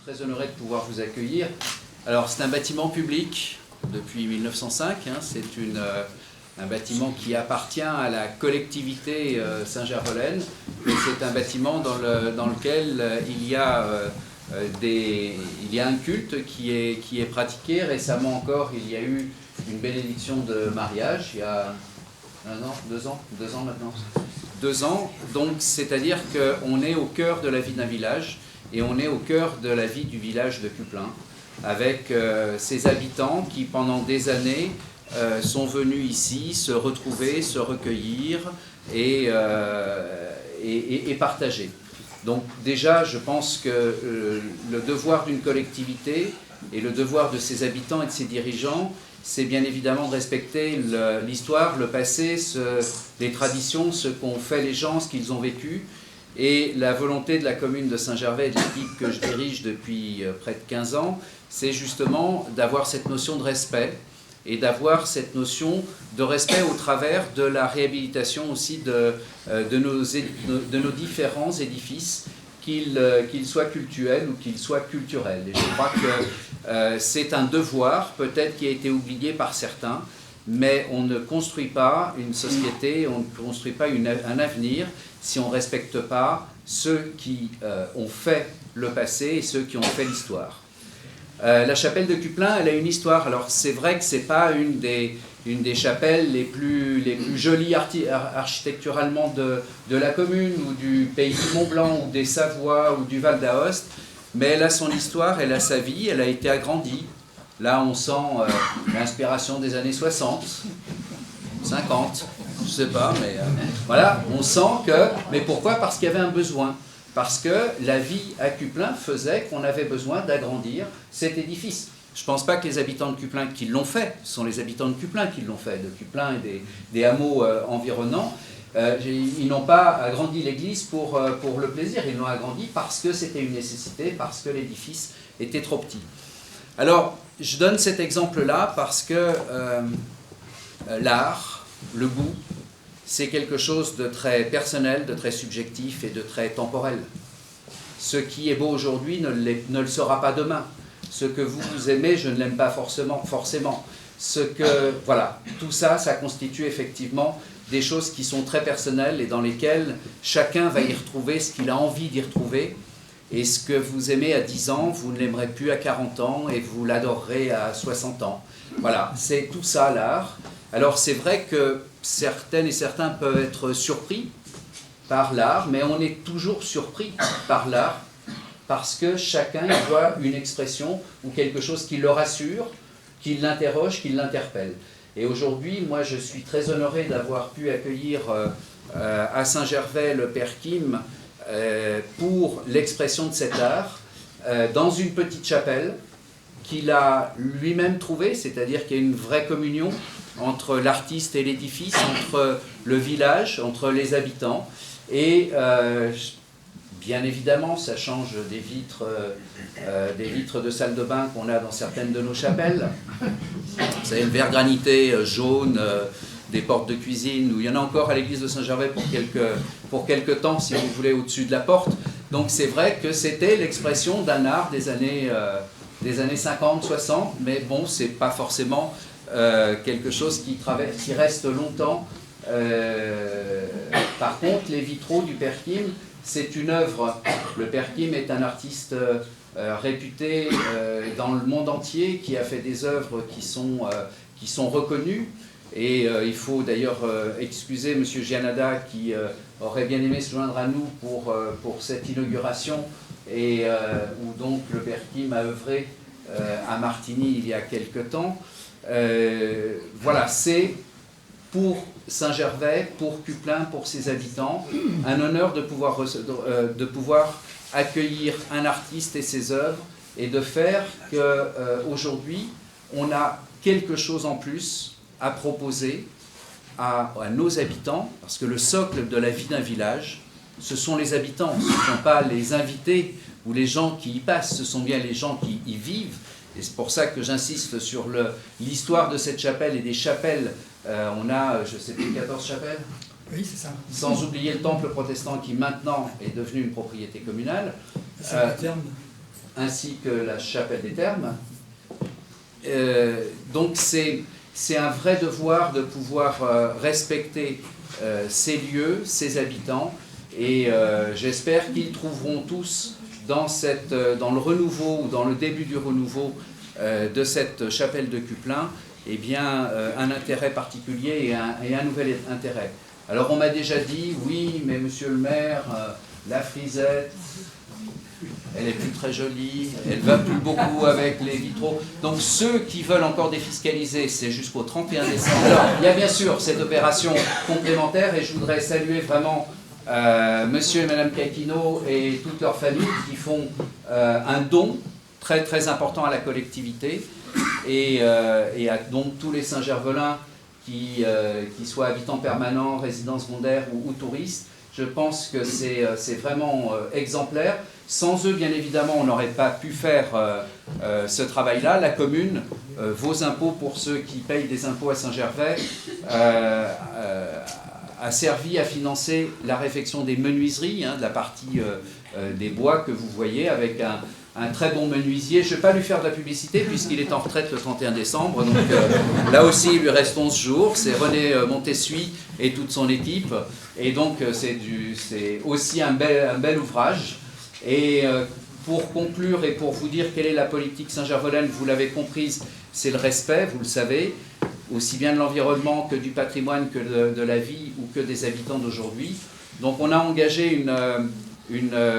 très honoré de pouvoir vous accueillir. Alors, c'est un bâtiment public depuis 1905. C'est un bâtiment qui appartient à la collectivité Saint-Gervais-Laine. C'est un bâtiment dans lequel il y a un culte qui est pratiqué. Récemment encore, il y a eu une bénédiction de mariage, il y a 2 ans maintenant. 2 ans, donc c'est-à-dire qu'on est au cœur de la vie d'un village et on est au cœur de la vie du village de Cuplain, avec ses habitants qui pendant des années sont venus ici se retrouver, se recueillir et partager. Donc déjà, je pense que le devoir d'une collectivité et le devoir de ses habitants et de ses dirigeants, c'est bien évidemment de respecter l'histoire, le passé, les traditions, ce qu'ont fait les gens, ce qu'ils ont vécu. Et la volonté de la commune de Saint-Gervais et de l'équipe que je dirige depuis près de 15 ans, c'est justement d'avoir cette notion de respect et d'avoir cette notion de respect au travers de la réhabilitation aussi de nos différents édifices, qu'ils soient cultuels ou qu'ils soient culturels. Et je crois que c'est un devoir, peut-être qui a été oublié par certains, mais on ne construit pas une société, on ne construit pas un avenir si on ne respecte pas ceux qui ont fait le passé et ceux qui ont fait l'histoire. La chapelle de Cuplain, elle a une histoire. Alors c'est vrai que ce n'est pas une des chapelles les plus jolies architecturalement de la commune, ou du pays du Mont-Blanc, ou des Savoies, ou du Val d'Aoste, mais elle a son histoire, elle a sa vie, elle a été agrandie. Là, on sent l'inspiration des années 60, 50, je ne sais pas, mais voilà, on sent que... Mais pourquoi? Parce qu'il y avait un besoin. Parce que la vie à Cuplain faisait qu'on avait besoin d'agrandir cet édifice. Je ne pense pas que les habitants de Cuplain qui l'ont fait, ce sont les habitants de Cuplain qui l'ont fait, de Cuplain et des hameaux environnants. Ils n'ont pas agrandi l'église pour le plaisir, ils l'ont agrandi parce que c'était une nécessité, parce que l'édifice était trop petit. Alors, je donne cet exemple-là parce que l'art, le goût, c'est quelque chose de très personnel, de très subjectif et de très temporel. Ce qui est beau aujourd'hui ne le sera pas demain. Ce que vous aimez, je ne l'aime pas forcément. Voilà, tout ça, ça constitue effectivement des choses qui sont très personnelles et dans lesquelles chacun va y retrouver ce qu'il a envie d'y retrouver. Et ce que vous aimez à 10 ans, vous ne l'aimerez plus à 40 ans et vous l'adorerez à 60 ans. Voilà, c'est tout ça l'art. Alors c'est vrai que certaines et certains peuvent être surpris par l'art, mais on est toujours surpris par l'art parce que chacun y voit une expression ou quelque chose qui le rassure, qui l'interroge, qui l'interpelle. Et aujourd'hui, moi je suis très honoré d'avoir pu accueillir à Saint-Gervais le Père Kim pour l'expression de cet art dans une petite chapelle qu'il a lui-même trouvée, c'est-à-dire qu'il y a une vraie communion entre l'artiste et l'édifice, entre le village, entre les habitants. Et bien évidemment, ça change des vitres de salle de bain qu'on a dans certaines de nos chapelles. Vous savez, le verre granité jaune, des portes de cuisine, où il y en a encore à l'église de Saint-Gervais pour quelques temps, si vous voulez, au-dessus de la porte. Donc c'est vrai que c'était l'expression d'un art des années 50, 60, mais bon, c'est pas forcément quelque chose qui reste longtemps. Par contre, les vitraux du Père Kim, c'est une œuvre. Le Père Kim est un artiste réputé dans le monde entier, qui a fait des œuvres qui sont reconnues. Et il faut d'ailleurs excuser M. Gianada qui aurait bien aimé se joindre à nous pour cette inauguration, et où donc le Père Kim a œuvré à Martigny il y a quelque temps. Voilà, c'est pour Saint-Gervais, pour Cuplain, pour ses habitants, un honneur de pouvoir accueillir un artiste et ses œuvres, et de faire qu'aujourd'hui, on a quelque chose en plus à proposer à nos habitants, parce que le socle de la vie d'un village, ce sont les habitants, ce ne sont pas les invités ou les gens qui y passent, ce sont bien les gens qui y vivent. Et c'est pour ça que j'insiste sur l'histoire de cette chapelle et des chapelles. On a, je ne sais plus, 14 chapelles. Oui, c'est ça. Sans oublier le temple protestant qui maintenant est devenu une propriété communale. Saint-Paterne. ainsi que la chapelle des Thermes. Donc c'est un vrai devoir de pouvoir respecter ces lieux, ces habitants, et j'espère qu'ils trouveront tous dans le renouveau, ou dans le début du renouveau de cette chapelle de Cuplin, eh bien, un intérêt particulier et un nouvel intérêt. Alors on m'a déjà dit, oui, mais monsieur le maire, la frisette, elle n'est plus très jolie, elle ne va plus beaucoup avec les vitraux. Donc ceux qui veulent encore défiscaliser, c'est jusqu'au 31 décembre. Alors il y a bien sûr cette opération complémentaire, et je voudrais saluer vraiment monsieur et madame Caquino et toute leur famille qui font un don très très important à la collectivité, et à donc tous les Saint-Gervelins qui soient habitants permanents, résidents secondaires ou touristes. Je pense que c'est vraiment exemplaire. Sans eux, bien évidemment, on n'aurait pas pu faire ce travail-là. La commune, vos impôts pour ceux qui payent des impôts à Saint-Gervais, a servi à financer la réfection des menuiseries, de la partie des bois que vous voyez, avec un très bon menuisier. Je ne vais pas lui faire de la publicité puisqu'il est en retraite le 31 décembre. Donc là aussi, il lui reste 11 jours. C'est René Montessuie et toute son équipe. Et donc, c'est aussi un bel ouvrage. Et pour conclure et pour vous dire quelle est la politique saint-gervelaine, vous l'avez comprise, c'est le respect, vous le savez, aussi bien de l'environnement que du patrimoine, que de la vie ou que des habitants d'aujourd'hui. Donc on a engagé une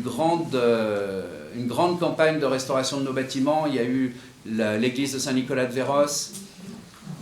grande campagne de restauration de nos bâtiments. Il y a eu l'église de Saint-Nicolas de Véros,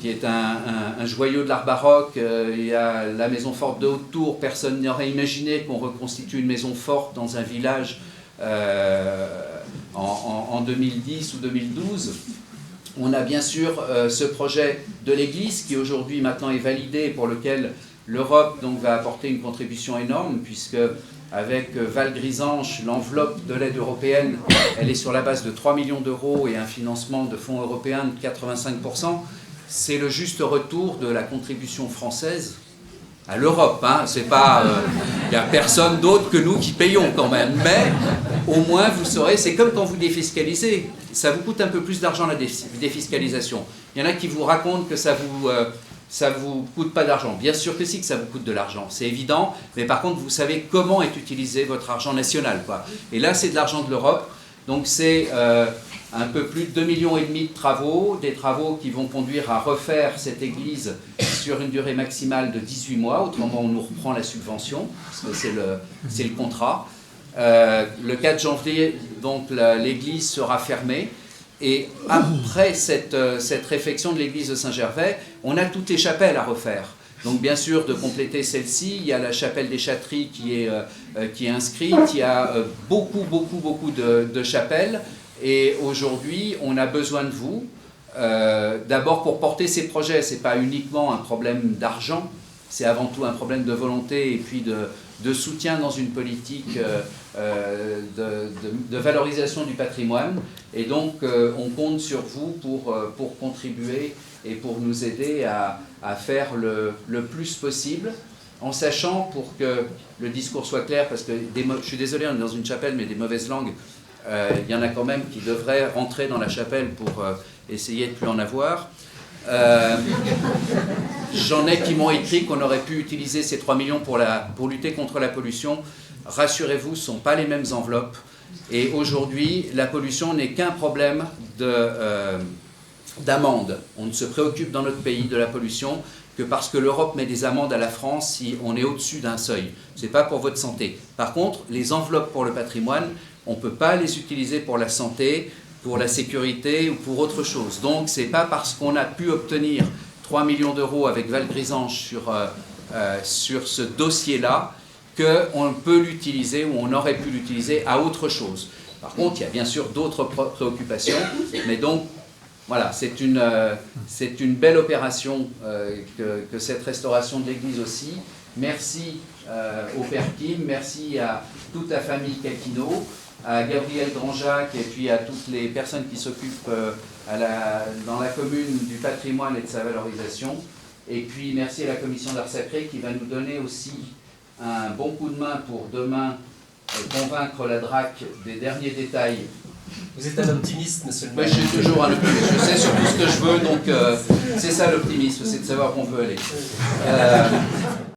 qui est un joyau de l'art baroque. Il y a la maison forte de Haute-Tour. Personne n'aurait imaginé qu'on reconstitue une maison forte dans un village en 2010 ou 2012. On a bien sûr ce projet de l'église qui aujourd'hui maintenant est validé, pour lequel l'Europe donc va apporter une contribution énorme, puisque avec Val Grisanche, l'enveloppe de l'aide européenne, elle est sur la base de 3 millions d'euros et un financement de fonds européens de 85%. C'est le juste retour de la contribution française à l'Europe. C'est pas, y a personne d'autre que nous qui payons quand même. Mais au moins, vous saurez, c'est comme quand vous défiscalisez. Ça vous coûte un peu plus d'argent la défiscalisation. Il y en a qui vous racontent que ça vous coûte pas d'argent. Bien sûr que si, que ça vous coûte de l'argent, c'est évident. Mais par contre, vous savez comment est utilisé votre argent national, quoi. Et là, c'est de l'argent de l'Europe. Donc c'est un peu plus de 2,5 millions de travaux, des travaux qui vont conduire à refaire cette église sur une durée maximale de 18 mois, autrement on nous reprend la subvention, parce que c'est le contrat. Le 4 janvier, donc l'église sera fermée, et après cette réfection de l'église de Saint-Gervais, on a toutes les chapelles à refaire. Donc bien sûr, de compléter celle-ci, il y a la chapelle des Châteries qui est inscrite, il y a beaucoup de chapelles, et aujourd'hui, on a besoin de vous, d'abord pour porter ces projets. Ce n'est pas uniquement un problème d'argent, c'est avant tout un problème de volonté et puis de soutien dans une politique de valorisation du patrimoine. Et donc, on compte sur vous pour contribuer et pour nous aider à faire le plus possible, en sachant, pour que le discours soit clair, parce que je suis désolé, on est dans une chapelle, mais des mauvaises langues, il y en a quand même qui devraient rentrer dans la chapelle pour essayer de ne plus en avoir. J'en ai qui m'ont écrit qu'on aurait pu utiliser ces 3 millions pour lutter contre la pollution. Rassurez-vous, ce ne sont pas les mêmes enveloppes. Et aujourd'hui, la pollution n'est qu'un problème d'amende. On ne se préoccupe dans notre pays de la pollution que parce que l'Europe met des amendes à la France si on est au-dessus d'un seuil. Ce n'est pas pour votre santé. Par contre, les enveloppes pour le patrimoine, on ne peut pas les utiliser pour la santé, pour la sécurité ou pour autre chose. Donc, ce n'est pas parce qu'on a pu obtenir 3 millions d'euros avec Val Grisanche sur ce dossier-là qu'on peut l'utiliser ou on aurait pu l'utiliser à autre chose. Par contre, il y a bien sûr d'autres préoccupations, mais donc, voilà, c'est une belle opération que cette restauration de l'église aussi. Merci au Père Kim, merci à toute la famille Caquino, à Gabriel Grandjac et puis à toutes les personnes qui s'occupent dans la commune du patrimoine et de sa valorisation. Et puis merci à la commission d'art sacré qui va nous donner aussi un bon coup de main pour demain convaincre la DRAC des derniers détails. Vous êtes un optimiste, monsieur le maire. Je suis toujours un optimiste, je sais surtout ce que je veux, donc c'est ça l'optimisme, c'est de savoir où on veut aller.